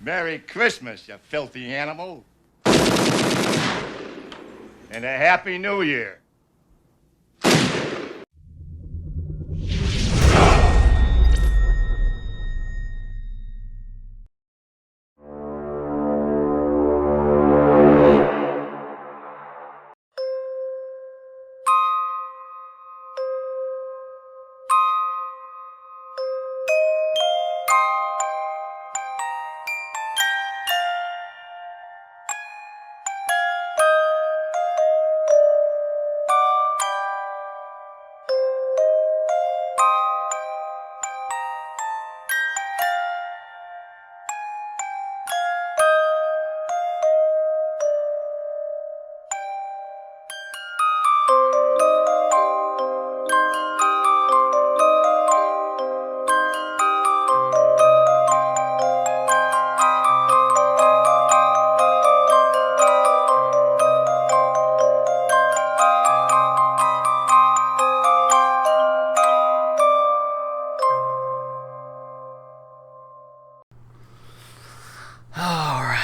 Merry Christmas, you filthy animal. And a Happy New Year.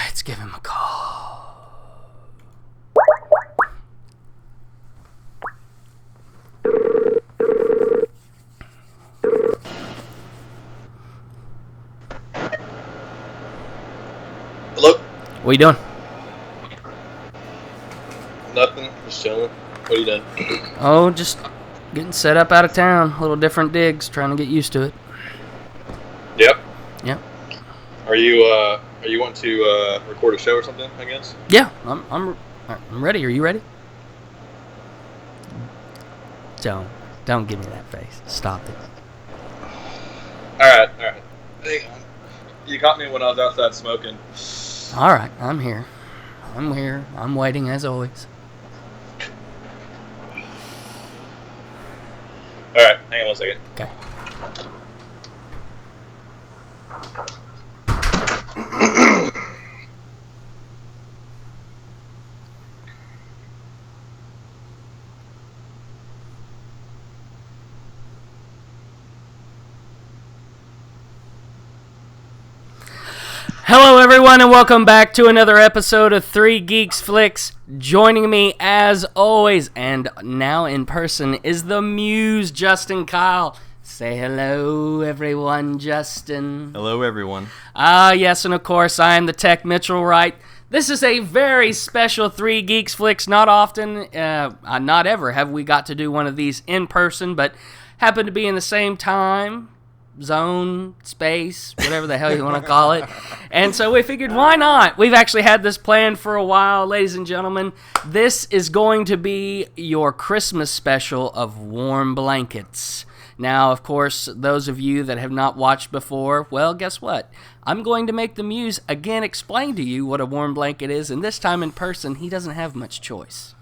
Let's give him a call. Hello? What you doing? Nothing. Just chilling. What are you doing? Oh, just getting set up out of town. A little different digs, trying to get used to it. Yep. Yep. Are you wanting to record a show or something, I guess? Yeah, I'm ready. Are you ready? Don't give me that face. Stop it. Alright. Hang on. You caught me when I was outside smoking. All right, I'm here. I'm waiting as always. Alright, hang on one second. Okay. Hello, everyone, and welcome back to another episode of Three Geeks Flix. Joining me, as always, and now in person, is the Muse, Justin Kyle. Say hello, everyone, Justin. Hello, everyone. Yes, and of course, I am the Tech Mitchell Wright. This is a very special Three Geeks Flix. Not often, not ever, have we got to do one of these in person, but happen to be in the same time, zone, space, whatever the hell you want to call it. And so we figured, why not? We've actually had this planned for a while, ladies and gentlemen. This is going to be your Christmas special of warm blankets. Now, of course, those of you that have not watched before, well, guess what? I'm going to make the Muse again explain to you what a warm blanket is, and this time in person, he doesn't have much choice.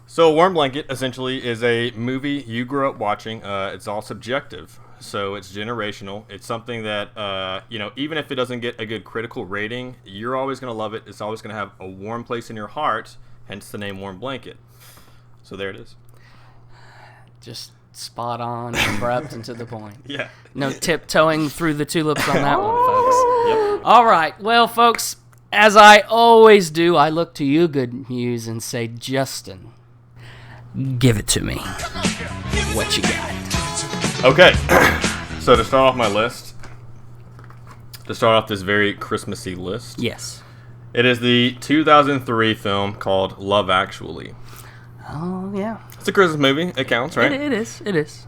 So, a warm blanket essentially is a movie you grew up watching. It's all subjective, so it's generational. It's something that, even if it doesn't get a good critical rating, you're always going to love it. It's always going to have a warm place in your heart, hence the name Warm Blanket. So, there it is. Just spot on, abrupt, and to the point. Yeah. No tiptoeing through the tulips on that one, folks. Yep. All right. Well, folks, as I always do, I look to you, good Muse, and say, Justin, give it to me. What you got? Okay. So, to start off my list, to start off this very Christmassy list, Yes. it is the 2003 film called Love Actually. Oh, yeah. It's a Christmas movie. It counts, right? It is.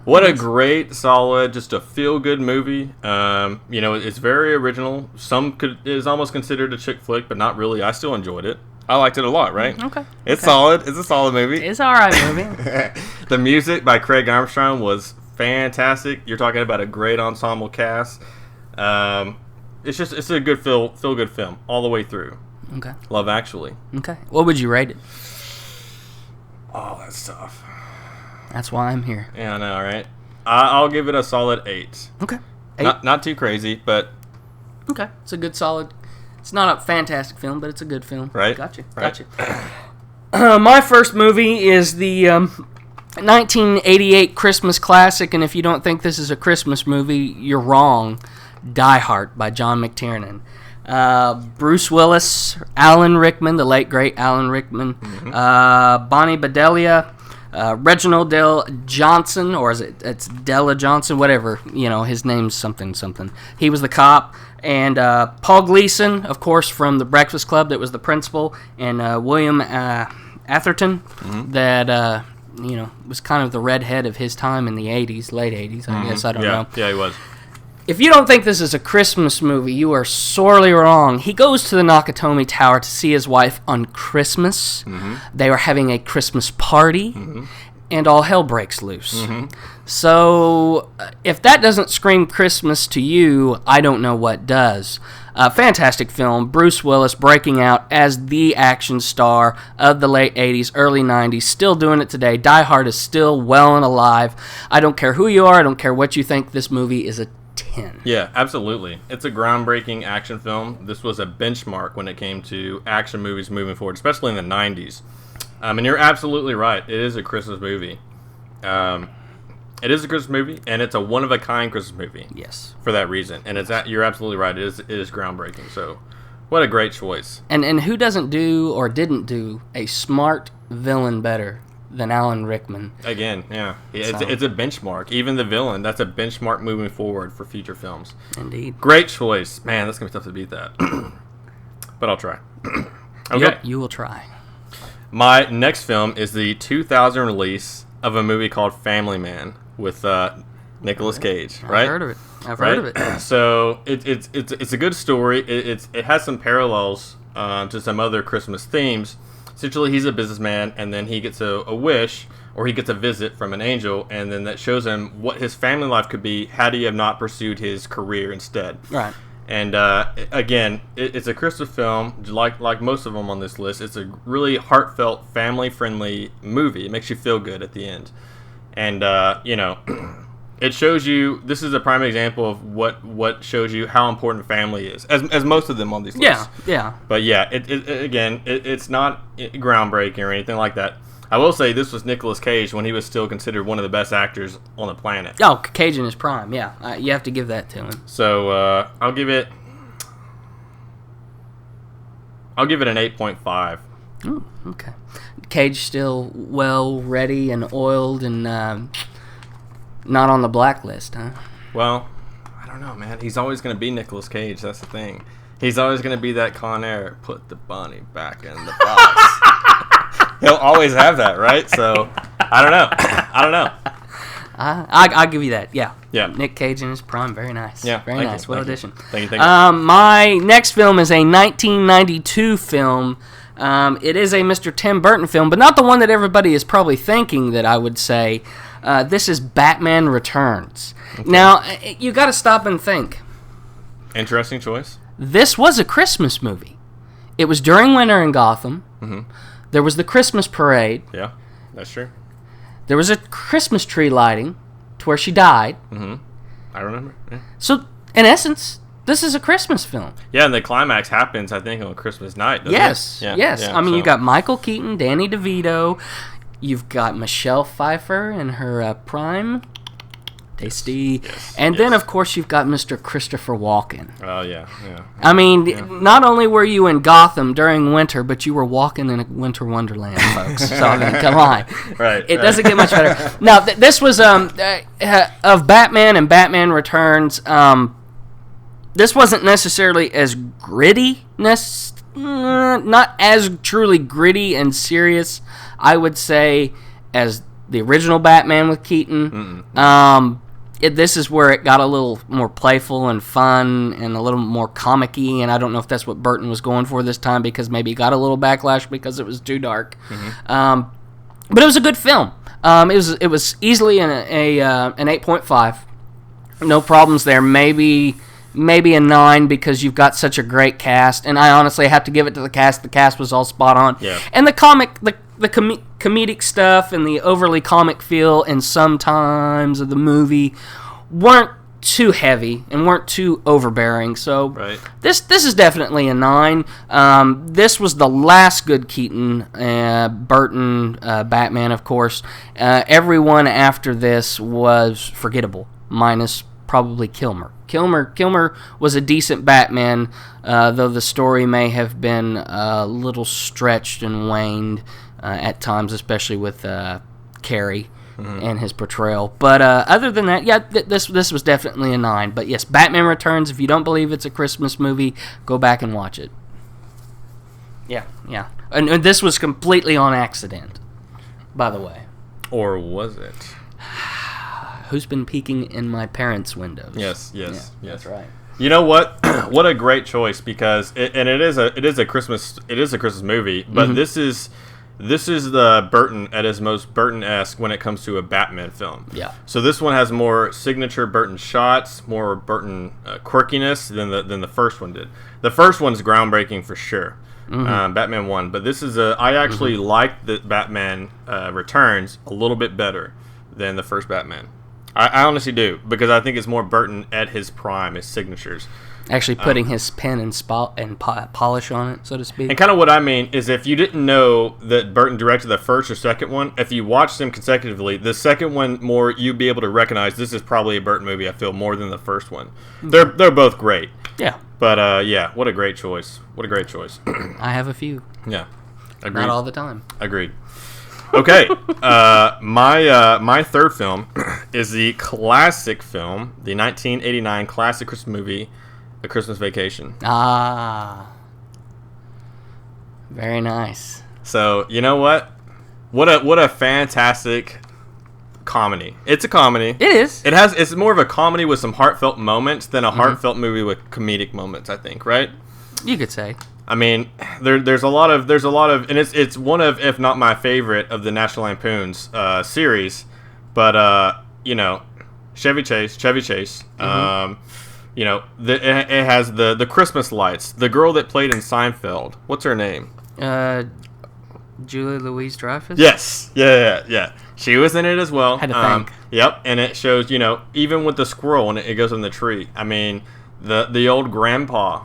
What It a is. great, solid, just a feel-good movie. It's very original. Is almost considered a chick flick, but not really. I still enjoyed it. I liked it a lot, right? Okay. It's solid. It's a solid movie. It's all right, movie. The music by Craig Armstrong was fantastic. You're talking about a great ensemble cast. It's a good feel-good film all the way through. Okay. Love Actually. Okay. What would you rate it? Oh, that's tough. That's why I'm here. Yeah, I know, right? I'll give it a solid 8. Okay. 8. Not too crazy, but Okay. It's a good, solid. It's not a fantastic film, but it's a good film. Right. Gotcha. Right. My first movie is the 1988 Christmas classic, and if you don't think this is a Christmas movie, you're wrong. Die Hard by John McTiernan. Bruce Willis, Alan Rickman, the late great Alan Rickman, Bonnie Bedelia, Reginald Dell Johnson, or it's Della Johnson, whatever, his name's something. He was the cop, and Paul Gleason, of course, from The Breakfast Club, that was the principal, and William Atherton, that was kind of the redhead of his time in the '80s, late '80s, I guess. I don't know. Yeah, he was. If you don't think this is a Christmas movie, you are sorely wrong. He goes to the Nakatomi Tower to see his wife on Christmas. They are having a Christmas party, and all hell breaks loose. So, if that doesn't scream Christmas to you, I don't know what does. Fantastic film. Bruce Willis breaking out as the action star of the late 80s, early 90s, still doing it today. Die Hard is still well and alive. I don't care who you are. I don't care what you think. This movie is a 10. Yeah, absolutely. It's a groundbreaking action film. This was a benchmark when it came to action movies moving forward, especially in the 90s. And you're absolutely right. It is a Christmas movie. It is a Christmas movie, and it's a one-of-a-kind Christmas movie. Yes. For that reason. And you're absolutely right. It is groundbreaking. So, what a great choice. And who doesn't do or didn't do a smart villain better than Alan Rickman? Again, yeah. It's a benchmark. Even the villain, that's a benchmark moving forward for future films. Indeed. Great choice. Man, that's going to be tough to beat that. But I'll try. Okay. You will try. My next film is the 2000 release of a movie called Family Man with Nicolas Cage, right? I've heard of it. I've heard of it. So it's a good story. It has some parallels to some other Christmas themes. Essentially, he's a businessman, and then he gets a wish, or he gets a visit from an angel, and then that shows him what his family life could be had he have not pursued his career instead. Right. And again, it's a Christmas film, like most of them on this list. It's a really heartfelt, family-friendly movie. It makes you feel good at the end. And, it shows you, this is a prime example of what shows you how important family is, as most of them on these lists. Yeah. But yeah, it's not groundbreaking or anything like that. I will say this was Nicolas Cage when he was still considered one of the best actors on the planet. Oh, Cage in his prime, yeah. You have to give that to him. So I'll give it an 8.5. Ooh, okay. Cage still well ready and oiled and not on the blacklist, huh? Well, I don't know, man. He's always going to be Nicolas Cage. That's the thing. He's always going to be that Con Air. Put the bunny back in the box. He'll always have that, right? So, I don't know. I'll give you that, yeah. Yeah. Nick Cage in his prime, very nice. Yeah, very nice. Well addition. Thank you. My next film is a 1992 film. It is a Mr. Tim Burton film, but not the one that everybody is probably thinking that I would say. This is Batman Returns. Okay. Now, you got to stop and think. Interesting choice. This was a Christmas movie. It was during winter in Gotham. Mm-hmm. There was the Christmas parade. Yeah, that's true. There was a Christmas tree lighting to where she died. Mm-hmm. I remember. Yeah. So, in essence, this is a Christmas film. Yeah, and the climax happens, I think, on Christmas night, doesn't yes, it? Yeah, yes. Yeah, I mean, you got Michael Keaton, Danny DeVito. You've got Michelle Pfeiffer in her prime. Tasty. Yes, and then, of course, you've got Mr. Christopher Walken. Oh, yeah. I mean, not only were you in Gotham during winter, but you were walking in a winter wonderland, folks. So, I mean, come on. Right. It doesn't get much better. Now, this was, of Batman and Batman Returns, this wasn't necessarily as grittiness, not as truly gritty and serious, I would say, as the original Batman with Keaton. This is where it got a little more playful and fun and a little more comic-y, and I don't know if that's what Burton was going for this time because maybe he got a little backlash because it was too dark. But it was a good film. It was easily an 8.5. No problems there. Maybe a 9 because you've got such a great cast, and I honestly have to give it to the cast. The cast was all spot on. Yeah. And the comedic stuff and the overly comic feel in some times of the movie weren't too heavy and weren't too overbearing. So right. This is definitely a 9. This was the last good Keaton, Burton, Batman, of course. Everyone after this was forgettable, minus probably Kilmer. Kilmer was a decent Batman, though the story may have been a little stretched and waned at times, especially with Carey and his portrayal. But other than that, yeah, this was definitely a 9. But yes, Batman Returns, if you don't believe it's a Christmas movie, go back and watch it. Yeah. And this was completely on accident, by the way. Or was it? Who's been peeking in my parents' windows? Yes. That's right. You know what? What a great choice, because it is a Christmas movie, but this is the Burton at his most Burton-esque when it comes to a Batman film. Yeah. So this one has more signature Burton shots, more Burton quirkiness than the first one did. The first one's groundbreaking for sure. Batman 1, but this is I actually like the Batman Returns a little bit better than the first Batman. I honestly do, because I think it's more Burton at his prime, his signatures. Actually putting his pen and polish on it, so to speak. And kind of what I mean is, if you didn't know that Burton directed the first or second one, if you watched them consecutively, the second one more you'd be able to recognize this is probably a Burton movie, I feel, more than the first one. They're both great. Yeah. But yeah, what a great choice. What a great choice. I have a few. Yeah. Agreed. Not all the time. Agreed. Okay, my third film is the classic film, the 1989 classic Christmas movie, A Christmas Vacation. Ah, very nice. So, you know what? What a fantastic comedy. It's a comedy. It is. It's more of a comedy with some heartfelt moments than a heartfelt movie with comedic moments, I think, right? You could say. I mean, there's a lot of, and it's one of, if not my favorite, of the National Lampoon's series. But you know, Chevy Chase. You know, it has the Christmas lights. The girl that played in Seinfeld, what's her name? Julia Louis-Dreyfus. Yes, yeah. She was in it as well. Had to think. Yep, and it shows, you know, even with the squirrel and it goes in the tree. I mean, the old grandpa.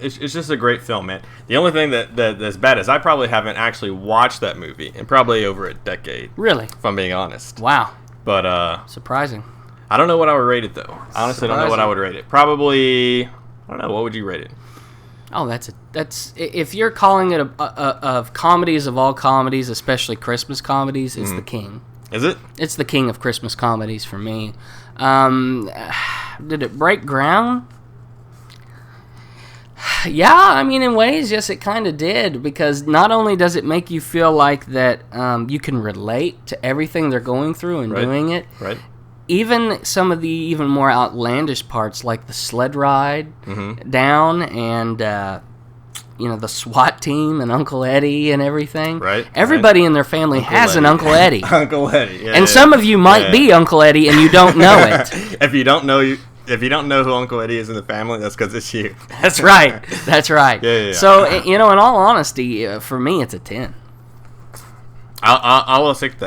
It's just a great film, man. The only thing that's bad is I probably haven't actually watched that movie in probably over a decade. Really? If I'm being honest. Wow. But surprising. I don't know what I would rate it, though. I honestly don't know what I would rate it. Probably, I don't know. What would you rate it? Oh, that's if you're calling it of comedies of all comedies, especially Christmas comedies, it's the king. Is it? It's the king of Christmas comedies for me. Did it break ground? Yeah, I mean, in ways, yes, it kind of did, because not only does it make you feel like that you can relate to everything they're going through and doing it, right? Even some of the even more outlandish parts, like the sled ride down and, you know, the SWAT team and Uncle Eddie and everything. Right. Everybody in their family Uncle has Eddie. an Uncle Eddie. Uncle Eddie. Yeah, and some of you might be Uncle Eddie and you don't know it. If you don't know who Uncle Eddie is in the family, that's because it's you. That's right. That's right. Yeah. So, you know, in all honesty, for me, it's a 10. I'll accept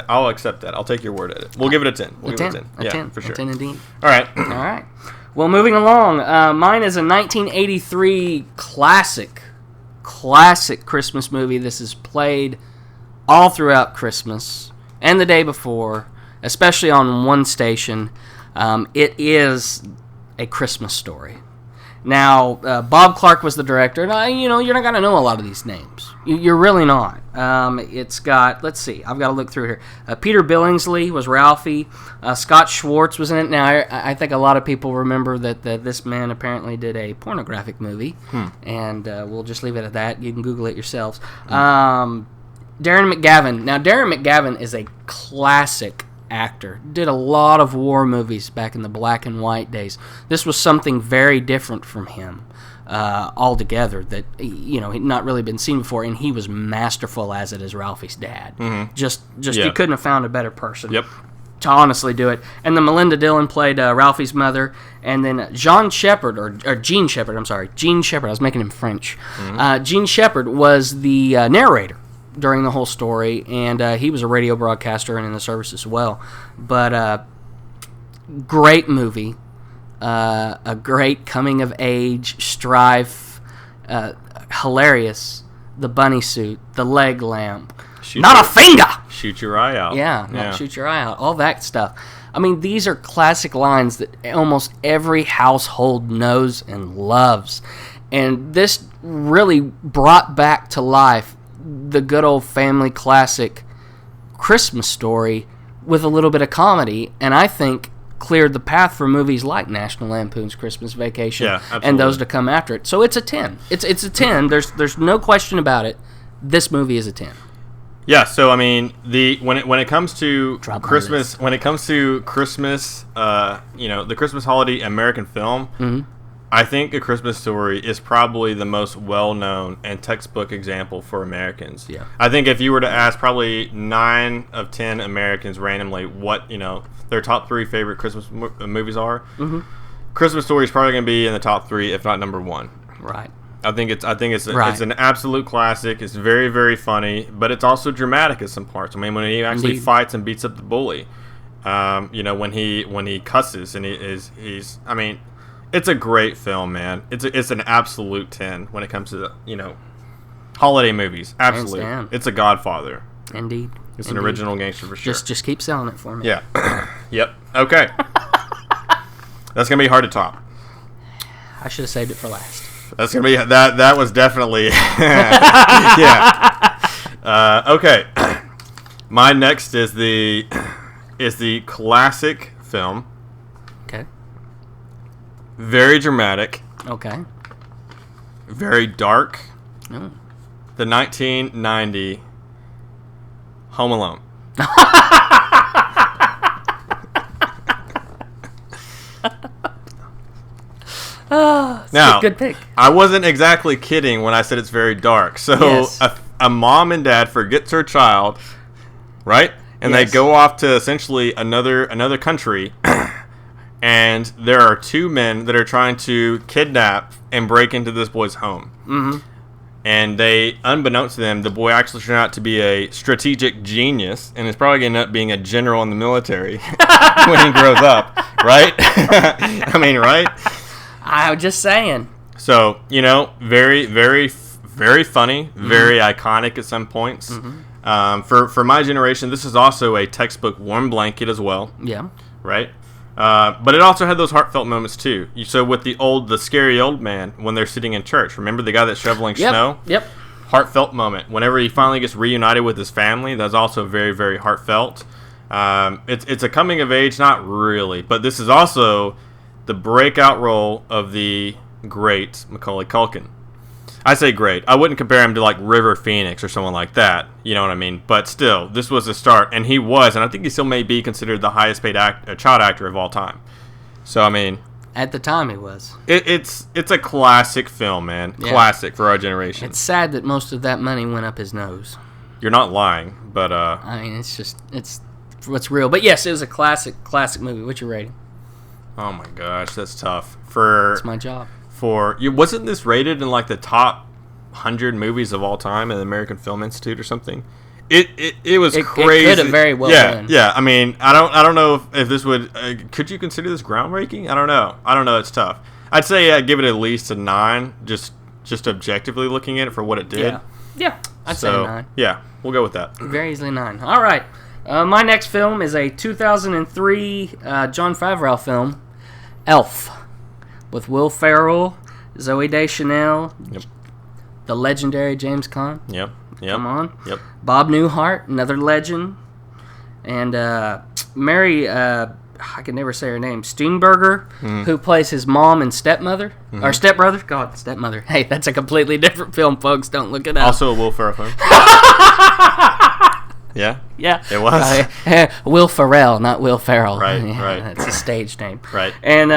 that. I'll take your word at it. We'll give it a 10. A 10. Yeah, 10. for sure. A 10 indeed. All right. All right. Well, moving along. Mine is a 1983 classic Christmas movie. This is played all throughout Christmas and the day before, especially on one station. It is A Christmas Story. Now, Bob Clark was the director, and you know, you're not going to know a lot of these names. You're really not. It's got, let's see, I've got to look through here. Peter Billingsley was Ralphie. Scott Schwartz was in it. Now, I think a lot of people remember that this man apparently did a pornographic movie, and we'll just leave it at that. You can Google it yourselves. Darren McGavin. Now, Darren McGavin is a classic actor. Did a lot of war movies back in the black and white days. This was something very different from him altogether, that, you know, he'd not really been seen before, and he was masterful as it as Ralphie's dad. Just you couldn't have found a better person to honestly do it. And then Melinda Dillon played Ralphie's mother, and then Gene Shepard, Gene Shepard, I was making him French. Gene Shepard was the narrator during the whole story, and he was a radio broadcaster and in the service as well. But great movie, a great coming of age strife, hilarious. The bunny suit, the leg lamp, not a finger. Shoot your eye out. Yeah, shoot your eye out. All that stuff. I mean, these are classic lines that almost every household knows and loves. And this really brought back to life the good old family classic Christmas Story with a little bit of comedy, and I think cleared the path for movies like National Lampoon's Christmas Vacation and those to come after it. So it's a 10. It's a 10. There's no question about it. This movie is a 10. Yeah, so I mean, when it comes to Christmas, the Christmas holiday American film, I think A Christmas Story is probably the most well-known and textbook example for Americans. Yeah. I think if you were to ask probably 9 of 10 Americans randomly what, their top 3 favorite Christmas movies are, Christmas Story is probably going to be in the top 3, if not number 1. Right. I think it's an absolute classic. It's very, very funny, but it's also dramatic at some parts. I mean, when he actually fights and beats up the bully, when he cusses and he's I mean, it's a great film, man. It's an absolute 10 when it comes to holiday movies. Absolutely, it's a Godfather. Indeed, it's an original gangster for sure. Just keep selling it for me. Yeah. Yep. Okay. That's gonna be hard to top. I should have saved it for last. That's gonna be that was definitely yeah. Okay. My next is the classic film. Okay. Very dramatic. Okay. Very dark. Oh. The 1990 Home Alone. Now, good pick. I wasn't exactly kidding when I said it's very dark. So Yes. a mom and dad forgets her child, right? And they go off to essentially another country, and there are 2 men that are trying to kidnap and break into this boy's home. Mm-hmm. And they, unbeknownst to them, the boy actually turned out to be a strategic genius, and is probably going to end up being a general in the military when he grows up, right? I mean, right? I'm just saying. So, very, very, very funny, very iconic at some points. For my generation, this is also a textbook warm blanket as well. Yeah. Right? But it also had those heartfelt moments too. So with the scary old man when they're sitting in church. Remember the guy that's shoveling snow? Yep. Heartfelt moment. Whenever he finally gets reunited with his family, that's also very, very heartfelt. It's a coming of age, not really, but this is also the breakout role of the great Macaulay Culkin. I say great. I wouldn't compare him to like River Phoenix or someone like that. You know what I mean? But still, this was a start, and he was, and I think he still may be considered the highest paid child actor of all time. So I mean, at the time he was. It's a classic film, man. Yeah. Classic for our generation. It's sad that most of that money went up his nose. You're not lying, but I mean, it's what's real. But yes, it was a classic movie. What's your rating? Oh my gosh, that's tough. It's my job. Wasn't this rated in like the top 100 movies of all time in the American Film Institute or something? It was crazy. It could have very well been. Yeah. I mean, I don't know if this would. Could you consider this groundbreaking? I don't know. It's tough. I'd say give it at least a 9. Just objectively looking at it for what it did. Yeah. I'd say a 9. Yeah, we'll go with that. Very easily 9. All right. My next film is a 2003 Jon Favreau film, Elf, with Will Ferrell, Zooey Deschanel, the legendary James Caan. Yep. Come on. Yep. Bob Newhart, another legend, and Mary, I can never say her name, Steenburgen, who plays his mom and stepmother, or stepbrother. God, stepmother. Hey, that's a completely different film, folks. Don't look it up. Also a Will Ferrell film. Yeah? Yeah. It was? Will Ferrell, not Will Ferrell. Right. That's a stage name. Right. And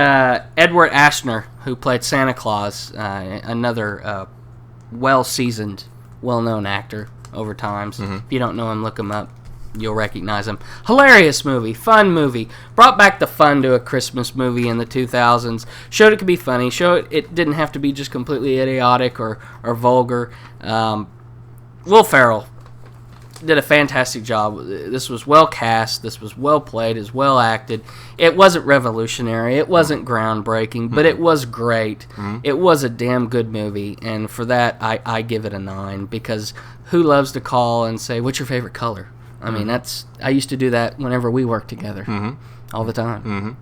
Edward Ashner, who played Santa Claus, another well-seasoned, well-known actor over times. If you don't know him, look him up. You'll recognize him. Hilarious movie. Fun movie. Brought back the fun to a Christmas movie in the 2000s. Showed it could be funny. Showed it didn't have to be just completely idiotic or vulgar. Will Ferrell did a fantastic job. This was well cast. This was well played. It was well acted. It wasn't revolutionary. It wasn't groundbreaking, but it was great. It was a damn good movie, and for that, I give it a 9, because who loves to call and say, what's your favorite color? I mean, I used to do that whenever we worked together. all the time. Mm-hmm.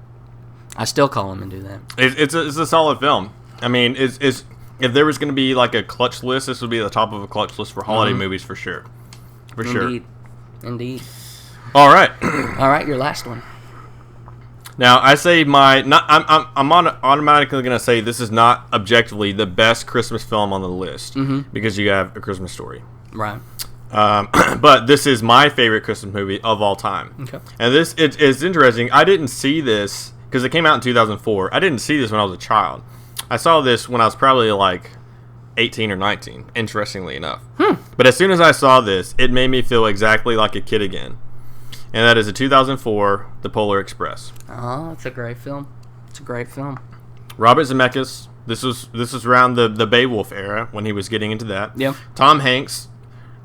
I still call him and do that. It's a solid film. I mean, it's if there was going to be like a clutch list, this would be at the top of a clutch list for holiday movies for sure. For sure. Indeed. All right. All right, your last one. Now I say I'm automatically going to say this is not objectively the best Christmas film on the list because you have A Christmas Story. Right. But this is my favorite Christmas movie of all time. Okay. And it's interesting. I didn't see this because it came out in 2004. I didn't see this when I was a child. I saw this when I was probably like 18 or 19, interestingly enough. But as soon as I saw this, it made me feel exactly like a kid again. And that is a 2004 The Polar Express. Oh, it's a great film. It's a great film. Robert Zemeckis. This was around the Beowulf era when he was getting into that. Yeah. Tom Hanks.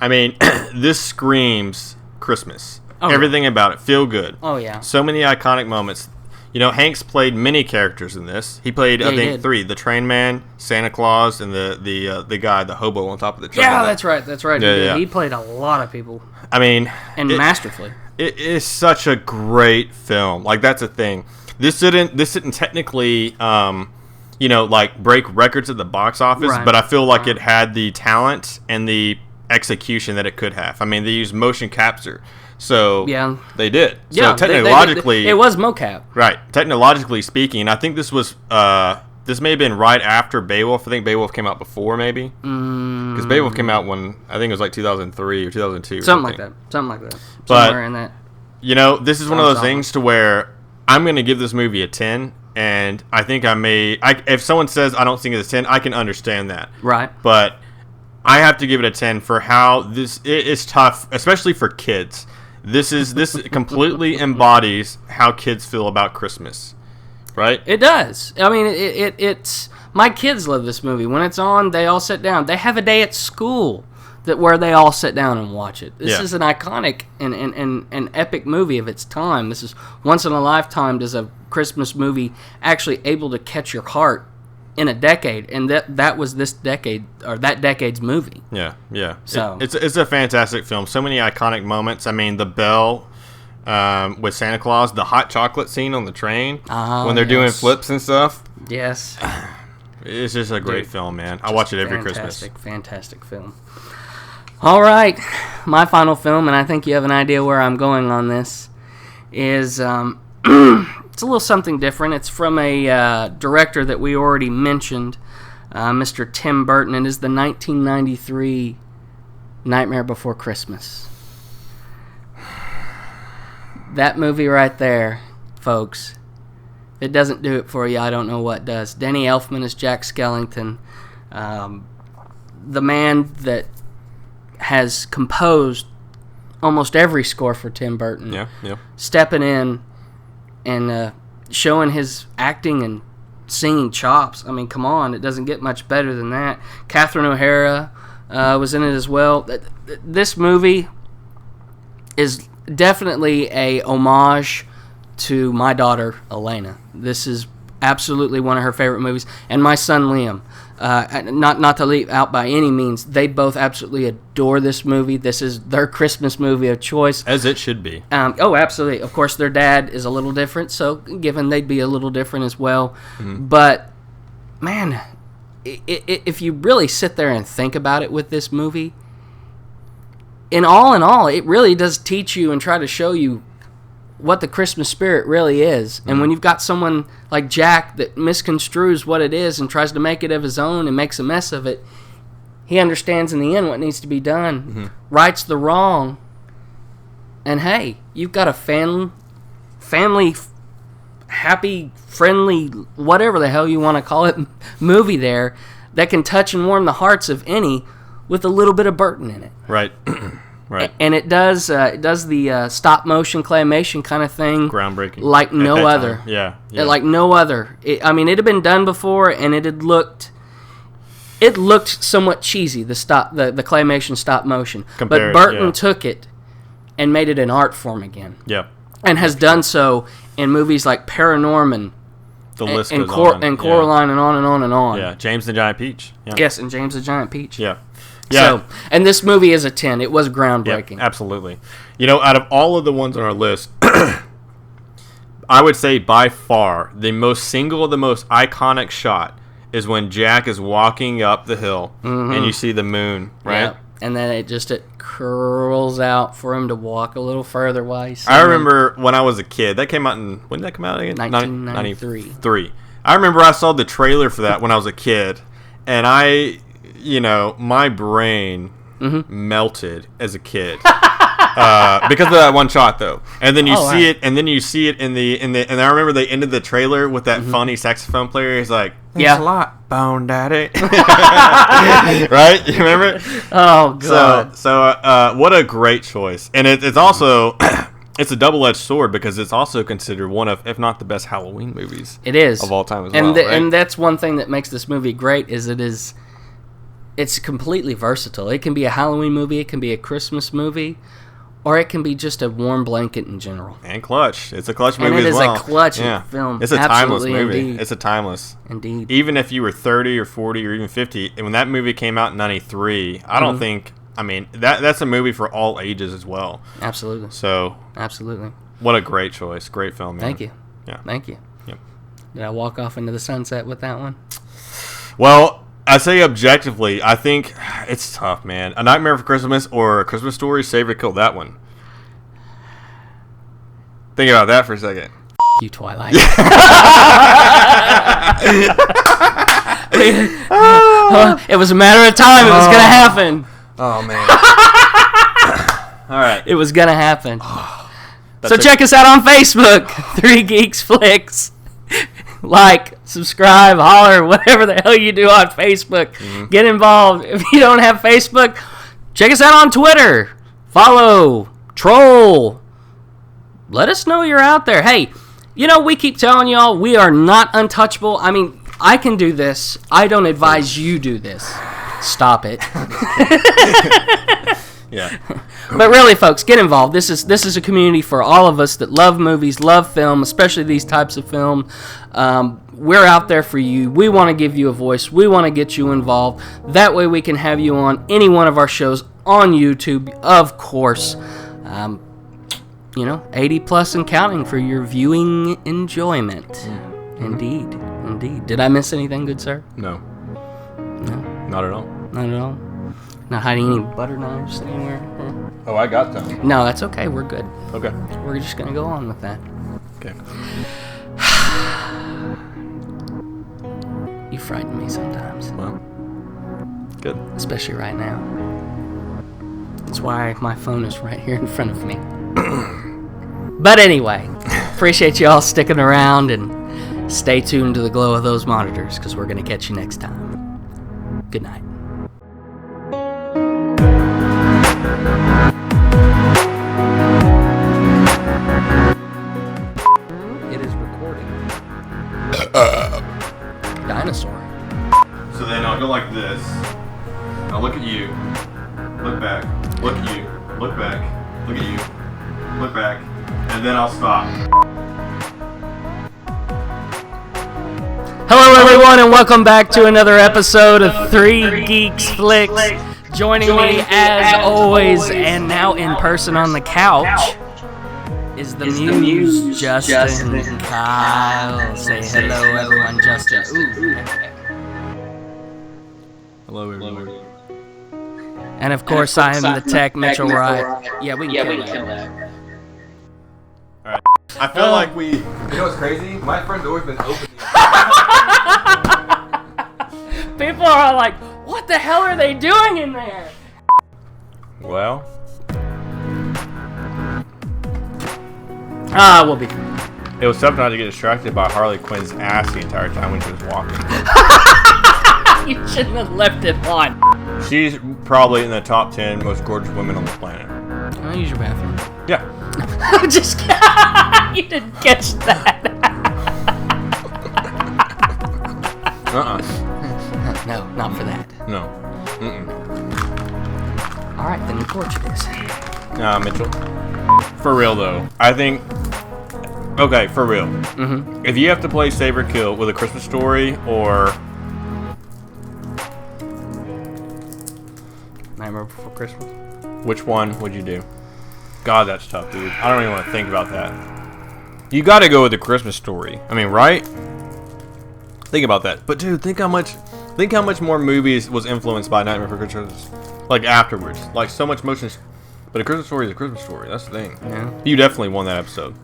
I mean, this screams Christmas. Oh, Everything about it. Feel good. Oh, yeah. So many iconic moments. You know, Hanks played many characters in this. He played, I think, 3. The Train Man, Santa Claus, and the guy, the hobo on top of the train. Yeah, that's right. That's right. Yeah. He played a lot of people. I mean... And masterfully. It is such a great film. Like, that's a thing. This didn't technically, like, break records at the box office, Right. but I feel like it had the talent and the execution that it could have. I mean, they used motion capture. So Yeah. they did. So Yeah, technologically, it was mocap. right. Technologically speaking, I think this was this may have been right after Beowulf. I think Beowulf came out before, maybe, because Beowulf came out when I think it was like 2003 or 2002. Something like that. Somewhere But in that. you know, this is one of Sounds those things to where I'm going to give this movie a 10, and I think if someone says I don't think it's a 10, I can understand that. Right. But I have to give it a 10 for how it is tough, especially for kids. This completely embodies how kids feel about Christmas, right? It does. I mean, it's my kids love this movie. When it's on, they all sit down. They have a day at school where they all sit down and watch it. This is an iconic and epic movie of its time. This is once in a lifetime. Does a Christmas movie actually able to catch your heart in a decade, and that was this decade or that decade's movie. Yeah. So it's a fantastic film. So many iconic moments. I mean, the bell with Santa Claus, the hot chocolate scene on the train when they're doing flips and stuff. Yes, It's just a great film, man. I watch it every Christmas. Fantastic film. All right, my final film, and I think you have an idea where I'm going on this, is it's a little something different. It's from a director that we already mentioned, Mr. Tim Burton. It is the 1993 Nightmare Before Christmas. That movie right there, folks. If it doesn't do it for you, I don't know what does. Danny Elfman is Jack Skellington, the man that has composed almost every score for Tim Burton. Yeah. Stepping in and showing his acting and singing chops. I mean, come on, it doesn't get much better than that. Catherine O'Hara was in it as well. This movie is definitely a homage to my daughter, Elena. This is absolutely one of her favorite movies. And my son, Liam. Not to leave out by any means, they both absolutely adore this movie. This is their Christmas movie of choice. As it should be. Oh, absolutely. Of course, their dad is a little different, so given they'd be a little different as well. Mm-hmm. But, man, if you really sit there and think about it with this movie, in all, it really does teach you and try to show you what the Christmas spirit really is. And when you've got someone like Jack that misconstrues what it is and tries to make it of his own and makes a mess of it, he understands in the end what needs to be done, rights the wrong, and hey, you've got a family happy, friendly, whatever the hell you want to call it, movie there that can touch and warm the hearts of any with a little bit of Burton in it. Right. Right. And it does the stop motion claymation kind of thing, groundbreaking, like no other. Time. Yeah. Like no other. It had been done before, and it looked somewhat cheesy. The claymation stop motion, but Burton took it and made it an art form again. Yeah. And has done so in movies like Paranorman, the list goes on, and Coraline, and on and on and on. Yeah. James the Giant Peach. Yeah. Yes, and James the Giant Peach. Yeah. Yeah. So, and this movie is a 10. It was groundbreaking. Yeah, absolutely. You know, out of all of the ones on our list, I would say by far the most iconic shot is when Jack is walking up the hill and you see the moon, right? Yeah. And then it curls out for him to walk a little further while he's I remember when I was a kid. That came out when did that come out again? 1993. I remember I saw the trailer for that when I was a kid, and my brain melted as a kid. Because of that one shot, though, and then you see it in the and I remember they ended the trailer with that funny saxophone player. He's like, "Thanks a lot, Bone Daddy," right? You remember? Oh God! So what a great choice, and it's also it's a double-edged sword because it's also considered one of, if not the best Halloween movies. It is of all time as well, right? And that's one thing that makes this movie great it's completely versatile. It can be a Halloween movie, it can be a Christmas movie. Or it can be just a warm blanket in general. And clutch. It's a clutch movie as well. And it is a clutch film. It's a timeless movie. Indeed. It's a timeless. Indeed. Even if you were 30 or 40 or even 50, and when that movie came out in 93, I don't think, that's a movie for all ages as well. Absolutely. So. Absolutely. What a great choice. Great film, man. Thank you. Yeah. Thank you. Yep. Did I walk off into the sunset with that one? Well, I say objectively, I think it's tough, man. A Nightmare for Christmas or A Christmas Story, save or kill that one. Think about that for a second. You, Twilight. It was a matter of time. It was going to happen. Oh, man. All right. It was going to happen. So check us out on Facebook, 3 Geeks Flix. Like, subscribe, holler, whatever the hell you do on Facebook. Get involved. If you don't have Facebook, check us out on Twitter. Follow, troll. Let us know you're out there. Hey, we keep telling y'all we are not untouchable. I mean, I can do this. I don't advise you do this. Stop it. Yeah. But really, folks, get involved. This is a community for all of us that love movies, love film, especially these types of film. We're out there for you. We want to give you a voice. We want to get you involved. That way we can have you on any one of our shows on YouTube, of course. 80 plus and counting for your viewing enjoyment. Indeed. Did I miss anything good, sir? No. No? Not at all. Not at all? Not hiding any butter knives anywhere? Oh, I got some. No, that's okay. We're good. Okay. We're just going to go on with that. Okay. You frighten me sometimes. Well, good. Especially right now. That's why my phone is right here in front of me. But anyway, appreciate you all sticking around and stay tuned to the glow of those monitors because we're going to catch you next time. Good night. It is recording. Dinosaur. So then I'll go like this. I'll look at you. Look back. Look at you. Look back. Look at you. Look back. And then I'll stop. Hello, everyone, and welcome back to another episode of 3 Geeks Flix. Joining me, as always, and now in person on the couch, is the Muse, Justin Kyle. Say hello, everyone, Justin. Ooh. Hello, everyone. And of course, I am the Tech Mitchell Wright. Yeah, we can kill that. Alright. I feel like we... You know what's crazy? My friend's always been open. People are like, what the hell are they doing in there? Well... We'll be fine. It was tough not to get distracted by Harley Quinn's ass the entire time when she was walking. You shouldn't have left it on. She's probably in the top 10 most gorgeous women on the planet. I'll use your bathroom. Yeah. I'm just kidding. You didn't catch that. No, not for that. No. Mm-mm. Alright, then record this. Mitchell. For real, though. I think... Okay, for real. Mm-hmm. If you have to play Save or Kill with A Christmas Story or... Nightmare Before Christmas? Which one would you do? God, that's tough, dude. I don't even want to think about that. You got to go with the Christmas Story. I mean, right? Think about that. But dude, think how much more movies was influenced by Nightmare Before Christmas, like afterwards, like so much motion. But a Christmas Story is a Christmas story. That's the thing. Yeah. You definitely won that episode.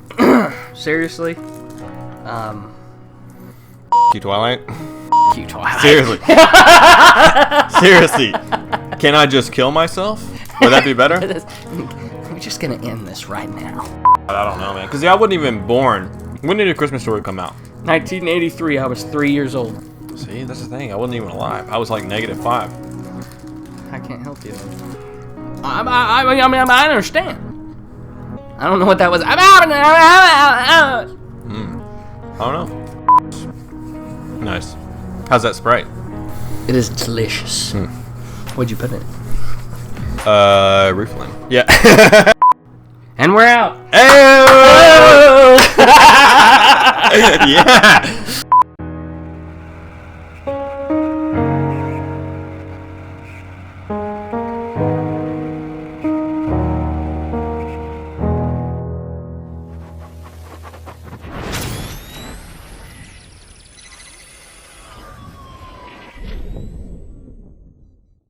Seriously? You Twilight. You Twilight. Seriously. Seriously. Can I just kill myself? Would that be better? We're just gonna end this right now. I don't know, man. Because I wasn't even born. When did A Christmas Story come out? 1983. I was 3 years old. See, that's the thing. I wasn't even alive. I was like -5. I can't help you. I understand. I don't know what that was. I don't know. Nice. How's that Sprite? It is delicious. What'd you put in it? Refilling. Yeah. And we're out. Hey! Yeah.